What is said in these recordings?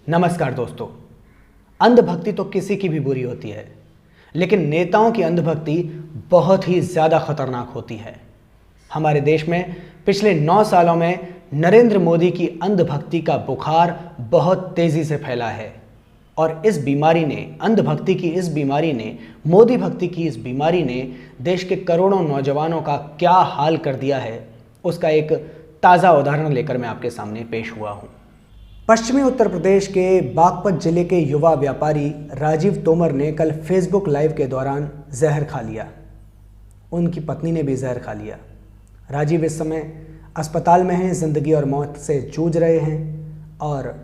नमस्कार दोस्तों। अंधभक्ति तो किसी की भी बुरी होती है, लेकिन नेताओं की अंधभक्ति बहुत ही ज़्यादा खतरनाक होती है। हमारे देश में पिछले 9 सालों में नरेंद्र मोदी की अंधभक्ति का बुखार बहुत तेज़ी से फैला है और इस बीमारी ने, अंधभक्ति की इस बीमारी ने, मोदी भक्ति की इस बीमारी ने देश के करोड़ों नौजवानों का क्या हाल कर दिया है, उसका एक ताज़ा उदाहरण लेकर मैं आपके सामने पेश हुआ हूँ। पश्चिमी उत्तर प्रदेश के बागपत जिले के युवा व्यापारी राजीव तोमर ने कल फेसबुक लाइव के दौरान जहर खा लिया। उनकी पत्नी ने भी जहर खा लिया। राजीव इस समय अस्पताल में हैं, ज़िंदगी और मौत से जूझ रहे हैं और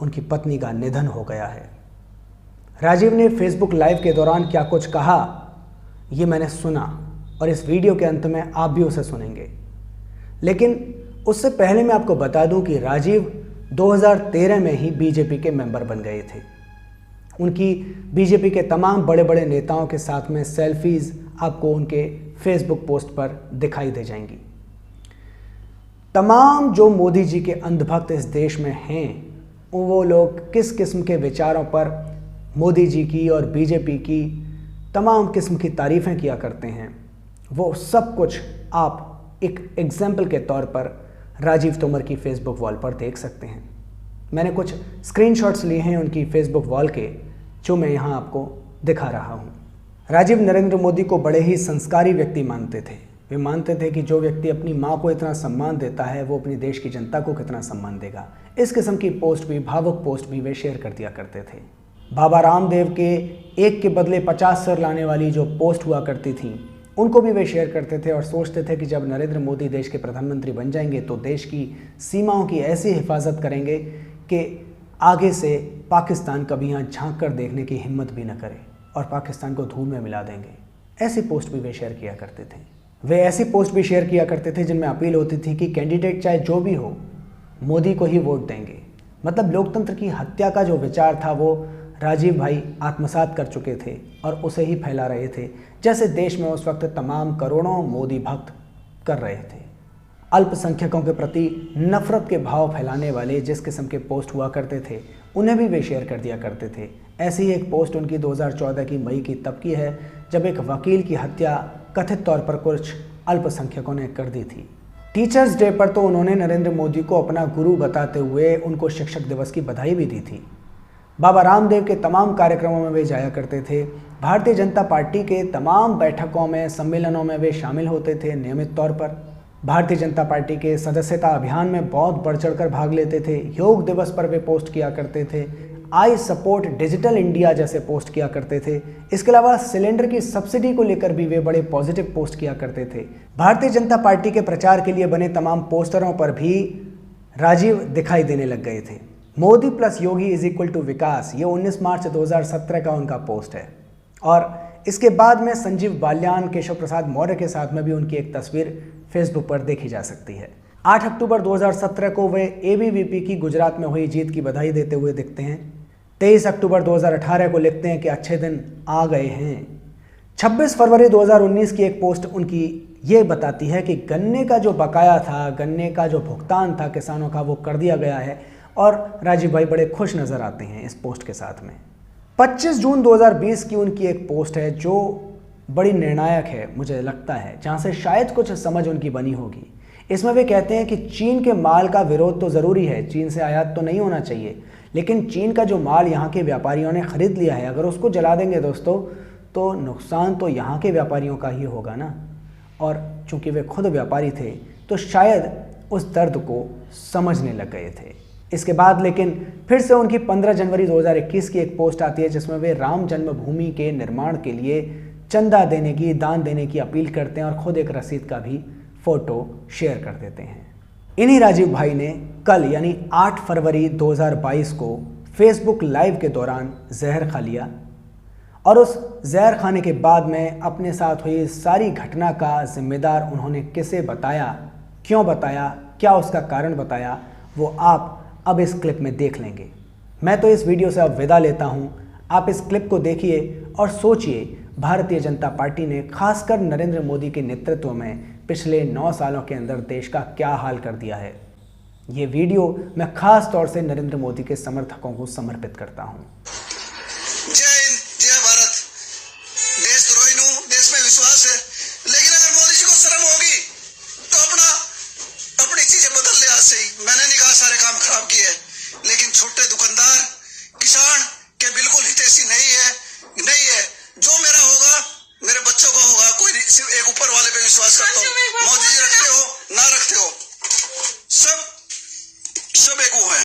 उनकी पत्नी का निधन हो गया है। राजीव ने फेसबुक लाइव के दौरान क्या कुछ कहा, ये मैंने सुना और इस वीडियो के अंत में आप भी उसे सुनेंगे। लेकिन उससे पहले मैं आपको बता दूं कि राजीव 2013 में ही बीजेपी के मेंबर बन गए थे। उनकी बीजेपी के तमाम बड़े बड़े नेताओं के साथ में सेल्फीज आपको उनके फेसबुक पोस्ट पर दिखाई दे जाएंगी। तमाम जो मोदी जी के अंधभक्त इस देश में हैं, वो लोग किस किस्म के विचारों पर मोदी जी की और बीजेपी की तमाम किस्म की तारीफ़ें किया करते हैं, वो सब कुछ आप एक एग्जाम्पल के तौर पर राजीव तोमर की फेसबुक वॉल पर देख सकते हैं। मैंने कुछ स्क्रीनशॉट्स लिए हैं उनकी फेसबुक वॉल के, जो मैं यहाँ आपको दिखा रहा हूँ। राजीव नरेंद्र मोदी को बड़े ही संस्कारी व्यक्ति मानते थे। वे मानते थे कि जो व्यक्ति अपनी माँ को इतना सम्मान देता है, वो अपनी देश की जनता को कितना सम्मान देगा। इस किस्म की पोस्ट भी, भावुक पोस्ट भी वे शेयर कर दिया करते थे। बाबा रामदेव के एक के बदले 50 सर लाने वाली जो पोस्ट हुआ करती थी, उनको भी वे शेयर करते थे और सोचते थे कि जब नरेंद्र मोदी देश के प्रधानमंत्री बन जाएंगे तो देश की सीमाओं की ऐसी हिफाजत करेंगे कि आगे से पाकिस्तान कभी यहाँ झांक कर देखने की हिम्मत भी न करे और पाकिस्तान को धूल में मिला देंगे। ऐसी पोस्ट भी वे शेयर किया करते थे। वे ऐसी पोस्ट भी शेयर किया करते थे जिनमें अपील होती थी कि कैंडिडेट चाहे जो भी हो, मोदी को ही वोट देंगे। मतलब लोकतंत्र की हत्या का जो विचार था वो राजीव भाई आत्मसात कर चुके थे और उसे ही फैला रहे थे, जैसे देश में उस वक्त तमाम करोड़ों मोदी भक्त कर रहे थे। अल्पसंख्यकों के प्रति नफरत के भाव फैलाने वाले जिस किस्म के पोस्ट हुआ करते थे, उन्हें भी वे शेयर कर दिया करते थे। ऐसी ही एक पोस्ट उनकी 2014 की मई की तब की है, जब एक वकील की हत्या कथित तौर पर कुछ अल्पसंख्यकों ने कर दी थी। टीचर्स डे पर तो उन्होंने नरेंद्र मोदी को अपना गुरु बताते हुए उनको शिक्षक दिवस की बधाई भी दी थी। बाबा रामदेव के तमाम कार्यक्रमों में वे जाया करते थे। भारतीय जनता पार्टी के तमाम बैठकों में, सम्मेलनों में वे शामिल होते थे नियमित तौर पर। भारतीय जनता पार्टी के सदस्यता अभियान में बहुत बढ़ चढ़कर भाग लेते थे। योग दिवस पर वे पोस्ट किया करते थे। आई सपोर्ट डिजिटल इंडिया जैसे पोस्ट किया करते थे। इसके अलावा सिलेंडर की सब्सिडी को लेकर भी वे बड़े पॉजिटिव पोस्ट किया करते थे। भारतीय जनता पार्टी के प्रचार के लिए बने तमाम पोस्टरों पर भी राजीव दिखाई देने लग गए थे। Modi plus Yogi is equal to Vikas, ये 19 मार्च 2017 का उनका पोस्ट है। और इसके बाद में संजीव बालियान, केशव प्रसाद मौर्य के साथ में भी उनकी एक तस्वीर फेसबुक पर देखी जा सकती है। 8 अक्टूबर 2017 को वे एबीवीपी की गुजरात में हुई जीत की बधाई देते हुए दिखते हैं। 23 अक्टूबर 2018 को लिखते हैं कि अच्छे दिन आ गए हैं। 26 फरवरी 2019 की एक पोस्ट उनकी ये बताती है कि गन्ने का जो बकाया था, गन्ने का जो भुगतान था किसानों का, वो कर दिया गया है और राजीव भाई बड़े खुश नज़र आते हैं इस पोस्ट के साथ में। 25 जून 2020 की उनकी एक पोस्ट है जो बड़ी निर्णायक है, मुझे लगता है, जहाँ से शायद कुछ समझ उनकी बनी होगी। इसमें वे कहते हैं कि चीन के माल का विरोध तो ज़रूरी है, चीन से आयात तो नहीं होना चाहिए, लेकिन चीन का जो माल यहाँ के व्यापारियों ने ख़रीद लिया है, अगर उसको जला देंगे दोस्तों, तो नुकसान तो यहाँ के व्यापारियों का ही होगा ना। और चूँकि वे खुद व्यापारी थे तो शायद उस दर्द को समझने लग गए थे। इसके बाद लेकिन फिर से उनकी 15 जनवरी 2021 की एक पोस्ट आती है जिसमें वे राम जन्मभूमि के निर्माण के लिए चंदा देने की, दान देने की अपील करते हैं और ख़ुद एक रसीद का भी फ़ोटो शेयर कर देते हैं। इन्हीं राजीव भाई ने कल यानी 8 फरवरी 2022 को फेसबुक लाइव के दौरान जहर खा लिया और उस जहर खाने के बाद में अपने साथ हुई सारी घटना का जिम्मेदार उन्होंने किसे बताया, क्यों बताया, क्या उसका कारण बताया, वो आप अब इस क्लिप में देख लेंगे। मैं तो इस वीडियो से अब विदा लेता हूं। आप इस क्लिप को देखिए और सोचिए भारतीय जनता पार्टी ने खासकर नरेंद्र मोदी के नेतृत्व में पिछले 9 सालों के अंदर देश का क्या हाल कर दिया है। ये वीडियो मैं खास तौर से नरेंद्र मोदी के समर्थकों को समर्पित करता हूँ। जय हिंद, जय भारत। देशद्रोही नु देश में विश्वास है, लेकिन अगर मोदी जी को शर्म होगी तो अपनी चीजें बदल ले। आज से ही मैंने नहीं कहा सारे काम खराब किए, लेकिन छोटे दुकानदार किसान के बिल्कुल हितैषी नहीं है। जो मेरा होगा मेरे बच्चों का होगा। कोई सिर्फ एक ऊपर वाले पे विश्वास करता हूँ।